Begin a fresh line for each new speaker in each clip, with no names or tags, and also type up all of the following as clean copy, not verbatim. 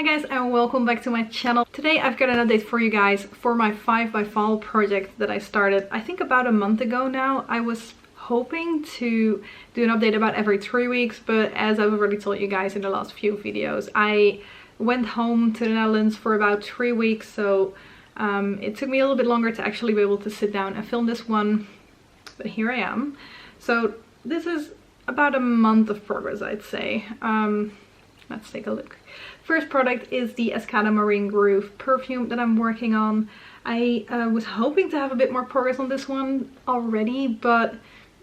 Hi guys, and welcome back to my channel. Today I've got an update for you guys for my 5 by Fall project that I started I think about a month ago now. I was hoping to do an update about every 3 weeks, but as I've already told you guys in the last few videos, I went home to the Netherlands for about 3 weeks, so it took me a little bit longer to actually be able to sit down and film this one, but here I am. So this is about a month of progress, I'd say. Let's take a look. First product is the Escada Marine Groove perfume that I'm working on. I was hoping to have a bit more progress on this one already, but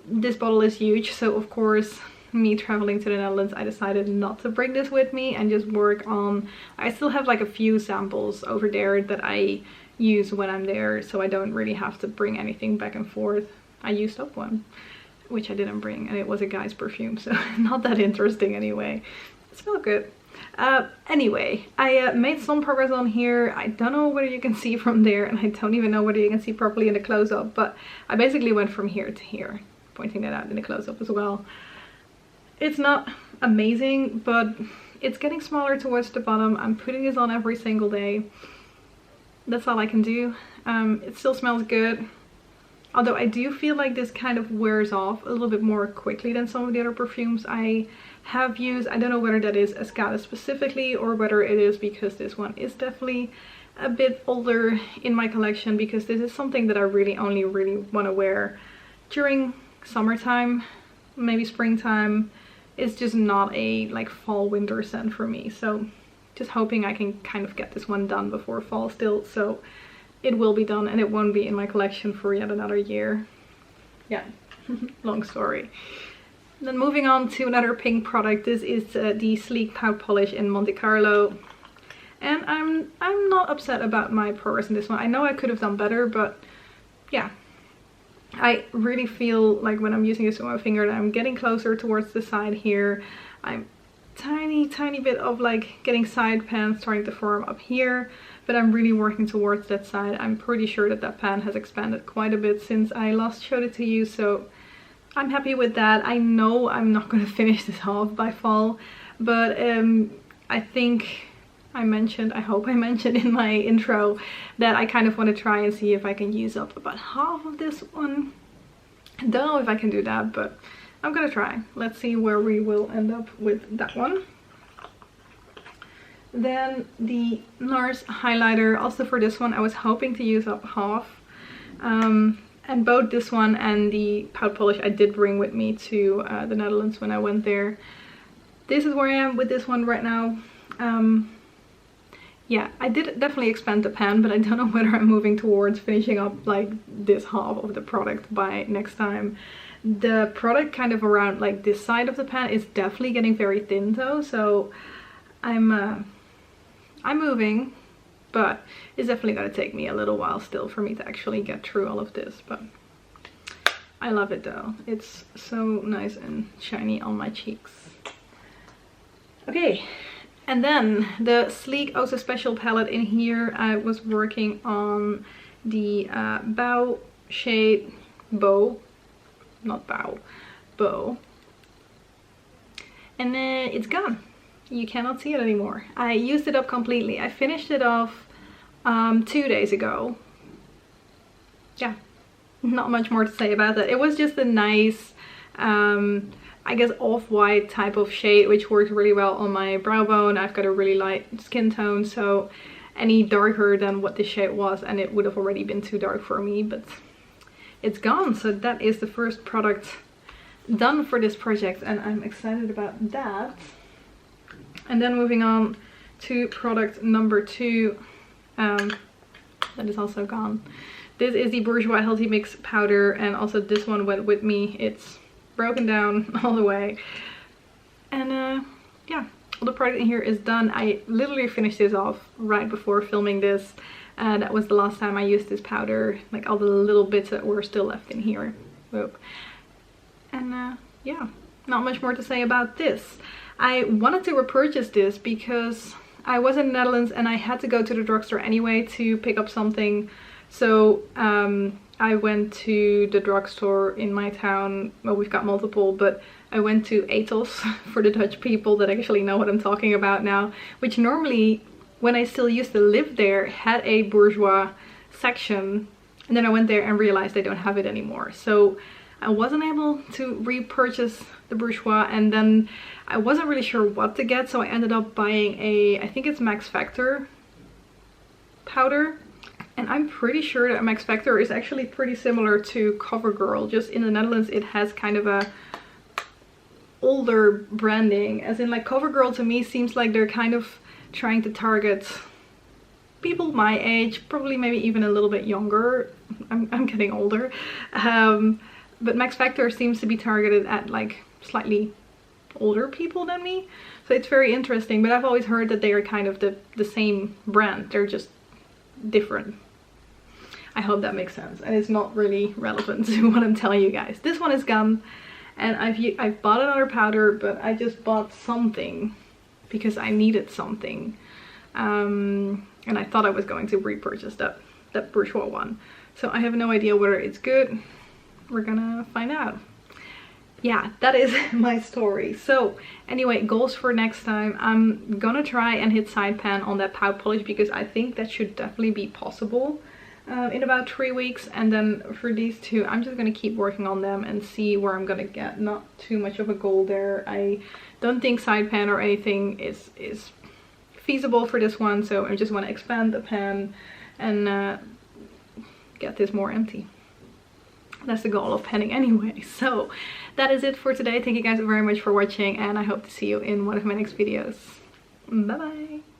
this bottle is huge, so of course, me traveling to the Netherlands, I decided not to bring this with me and just work on... I still have like a few samples over there that I use when I'm there, so I don't really have to bring anything back and forth. I used up one, which I didn't bring, and it was a guy's perfume, so not that interesting anyway. It smelled good. Anyway, I made some progress on here. I don't know whether you can see from there, and I don't even know whether you can see properly in the close-up, but I basically went from here to here, pointing that out in the close-up as well. It's not amazing, but it's getting smaller towards the bottom. I'm putting this on every single day. That's all I can do. It still smells good, although I do feel like this kind of wears off a little bit more quickly than some of the other perfumes I have used. I don't know whether that is Escada specifically or whether it is because this one is definitely a bit older in my collection, because this is something that I only really want to wear during summertime, maybe springtime. It's just not a like fall winter scent for me, so just hoping I can kind of get this one done before fall still, so it will be done and it won't be in my collection for yet another year. Yeah, long story. Then moving on to another pink product. This is the Sleek Pout Polish in Monte Carlo. And I'm not upset about my progress in this one. I know I could have done better, but yeah. I really feel like when I'm using this with my finger that I'm getting closer towards the side here. I'm tiny bit of like getting side pan starting to form up here, but I'm really working towards that side. I'm pretty sure that that pan has expanded quite a bit since I last showed it to you, so I'm happy with that. I know I'm not going to finish this off by fall, but I think I hope I mentioned in my intro that I kind of want to try and see if I can use up about half of this one. I don't know if I can do that, but I'm gonna try. Let's see where we will end up with that one. Then the NARS highlighter. Also for this one I was hoping to use up half. And both this one and the Pout Polish I did bring with me to the Netherlands when I went there. This is where I am with this one right now. Yeah, I did definitely expand the pan, but I don't know whether I'm moving towards finishing up like this half of the product by next time. The product kind of around like this side of the pan is definitely getting very thin though, so I'm moving. But it's definitely going to take me a little while still for me to actually get through all of this. But I love it though. It's so nice and shiny on my cheeks. Okay, and then the Sleek Oh So Special palette. In here I was working on the Bow shade Bow. Not Bow. Bow. And then it's gone. You cannot see it anymore. I used it up completely. I finished it off 2 days ago. Yeah, not much more to say about that. It was just a nice, I guess off-white type of shade, which works really well on my brow bone. I've got a really light skin tone, so any darker than what this shade was, and it would have already been too dark for me, but it's gone. So that is the first product done for this project, and I'm excited about that. And then moving on to product number 2, that is also gone. This is the Bourjois Healthy Mix powder, and also this one went with me. It's broken down all the way. And yeah, all the product in here is done. I literally finished this off right before filming this. That was the last time I used this powder, like all the little bits that were still left in here. Whoop. And yeah, not much more to say about this. I wanted to repurchase this because I was in the Netherlands and I had to go to the drugstore anyway to pick up something. So I went to the drugstore in my town. Well, we've got multiple, but I went to Ethos for the Dutch people that actually know what I'm talking about now, which normally, when I still used to live there, had a Bourjois section, and then I went there and realized they don't have it anymore. So I wasn't able to repurchase the Bourjois, and then I wasn't really sure what to get, so I ended up buying a, I think it's Max Factor powder. And I'm pretty sure that Max Factor is actually pretty similar to CoverGirl. Just in the Netherlands it has kind of a older branding, as in like CoverGirl to me seems like they're kind of trying to target people my age, probably maybe even a little bit younger. I'm getting older. But Max Factor seems to be targeted at like slightly older people than me. So it's very interesting, but I've always heard that they are kind of the same brand. They're just different. I hope that makes sense, and it's not really relevant to what I'm telling you guys. This one is gone, and I've bought another powder, but I just bought something because I needed something, and I thought I was going to repurchase that Bourjois one. So I have no idea whether it's good. We're gonna find out. Yeah, that is my story. So anyway, goals for next time. I'm gonna try and hit side pan on that Pout polish because I think that should definitely be possible in about 3 weeks. And then for these two, I'm just gonna keep working on them and see where I'm gonna get. Not too much of a goal there. I don't think side pan or anything is feasible for this one, so I just want to expand the pan and get this more empty. That's the goal of panning anyway. So that is it for today. Thank you guys very much for watching, and I hope to see you in one of my next videos. Bye bye.